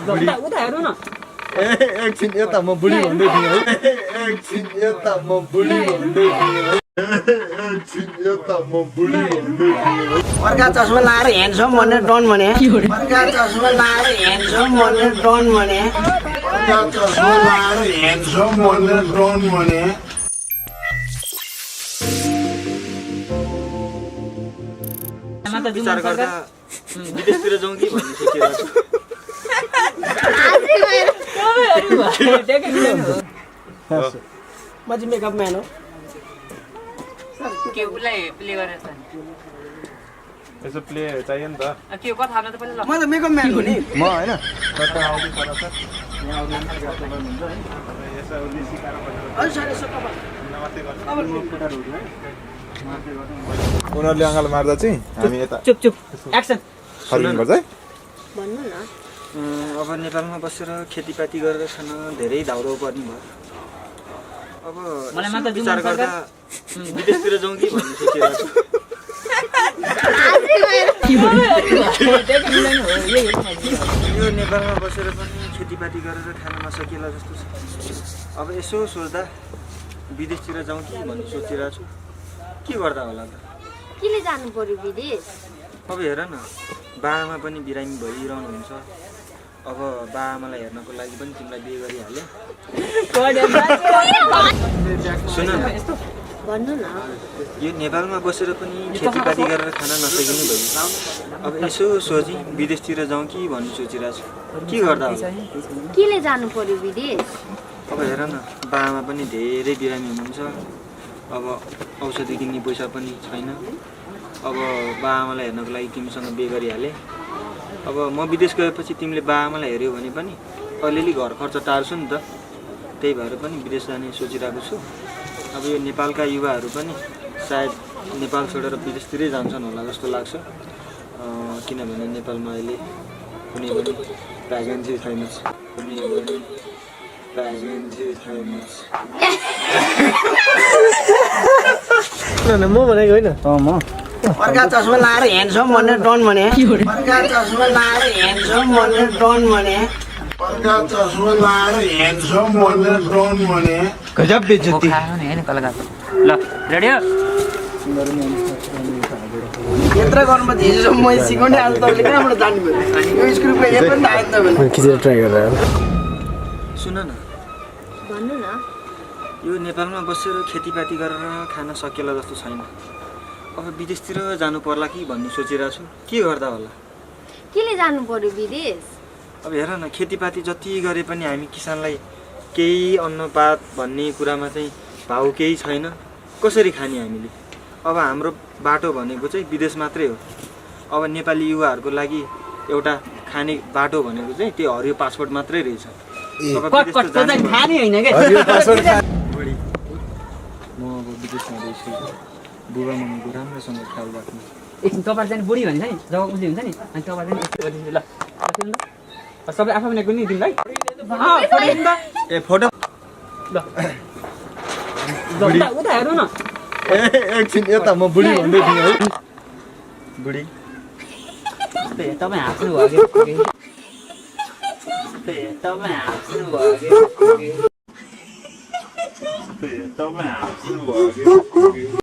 उता हेर्नु न एकछिन यता म बुढी भन्दै थिएँ है एकछिन यता म बुढी भन्दै थिएँ है एकछिन यता म बुढी भन्दै थिएँ है अर्का चस्मा लाएर ह्यान्डसम भनेर डन भने अर्का चस्मा लाएर ह्यान्डसम भनेर डन भने अर्का चस्मा लाएर ह्यान्डसम भनेर डन भने विचार गर्दा विदेशतिर जाउँ कि भन्ने सोचिरहेको छु म चाहिँ मेकअप म्यान हो के उसलाई प्ले गरेर छ यसो प्ले चाहियो नि त के कथा थाहा त पहिला ल म त मेकअप म्यान हो नि म हैन कता आउँदै पर्छ यहाँ आउँदै गर्छ हुन्छ है यसो उनी सिकाएर उनीहरूले अङ्गाल मार्दा चाहिँ हामी यता चुप चुप एक्सन फर्किनु पर्छ है भन्नु न अब नेपालमा बसेर खेतीपाती गरेर खान धेरै धाउरो पर्ने भयो अब मलाई मात्र विचार गर्दा विदेशतिर जाउँ कि भन्ने सोचिरहेको छु यो नेपालमा बसेर पनि खेतीपाती गरेर खान नसकिएला जस्तो छ अब यसो सोच्दा विदेशतिर जाउँ कि भन्ने सोचिरहेको छु के गर्दा होला त केले जानु पर्यो विदेश अब हेर न बाआमा पनि बिरामी भइरहनुहुन्छ अब बाआमालाई हेर्नको लागि पनि तिमीलाई बिहे गरिहाल्यो सुन न भन्नु न यो नेपालमा बसेर पनि खेतीपाती गरेर खान नसकिने भयो अब यसो सोची विदेशतिर जाउँ कि भन्ने सोचिरहेको छु के गर्दा होला केले जानु पर्यो विदेश अब हेर न बाआमा पनि धेरै बिरामी हुनुहुन्छ अब औषधि किन्ने पैसा पनि छैन अब बाआमालाई हेर्नको लागि तिमीसँग बिहे गरिहाले अब म विदेश गएपछि तिमीले बाआमालाई हेऱ्यौ भने पनि अलिअलि घर खर्च टार्छु नि त त्यही भएर पनि विदेश जाने सोचिरहेको छु अब यो नेपालका युवाहरू पनि सायद नेपाल छोडेर विदेशतिरै जान्छन् होला जस्तो लाग्छ किनभने नेपालमा अहिले कुनै पनि भ्याकेन्सी छैन म भनेको होइन म अर्का चस्मा लाएर ह्यान्डसम भनेर डन भने अर्का चस्मा लाएर ह्यान्डसम भनेर डन भने अर्का चस्मा लाएर ह्यान्डसम भनेर डन भने गजब बेइज्जती खानु नि हैन कलाकार ल रेडी हो यत्र गर्नुमा हिजोसम्म मैले सिकाउने आज तपाईँले कहाँबाट जानुभयो यो स्क्रिप्टको यहाँ पनि आयो तपाईँले खिचेर ट्राई गरेर सुन न भन्नु न यो नेपालमा बसेर खेतीपाती गरेर खान सकिएला जस्तो छैन अब विदेशतिर जानु पर्ला कि भन्ने सोचिरहेको छु के गर्दा होला केले जानु पर्यो विदेश अब हेर न खेतीपाती जति गरे पनि हामी किसानलाई केही अन्नपात भन्ने कुरामा चाहिँ भाउ केही छैन कसरी खाने हामीले अब हाम्रो बाटो भनेको चाहिँ विदेश मात्रै हो अब नेपाली युवाहरूको लागि एउटा खाने बाटो भनेको चाहिँ त्यो हरियो पासपोर्ट मात्रै रहेछ अब विदेश त जानु खाने हैन के बुढी म अब विदेशमा गइछु बुबा मम्मीको राम्रोसँग ख्याल राख्नु एकछिन तपाईहरु चाहिँ बुढी भन्छ नि जब बुझ्दै हुन्छ नि अनि तपाईहरु चाहिँ यस्तो गरिदिनु ल सबै आफै बनाएको नि तिमीलाई फोटो नि त ए फोटो ल उता हेर्नु न एकछिन यता म बुढी भन्दै थिएँ है बुढी तपाईँ हाँस्नु भयो कि तपाईँ हाँस्नु भयो कि तपाईँ हाँस्नु भयो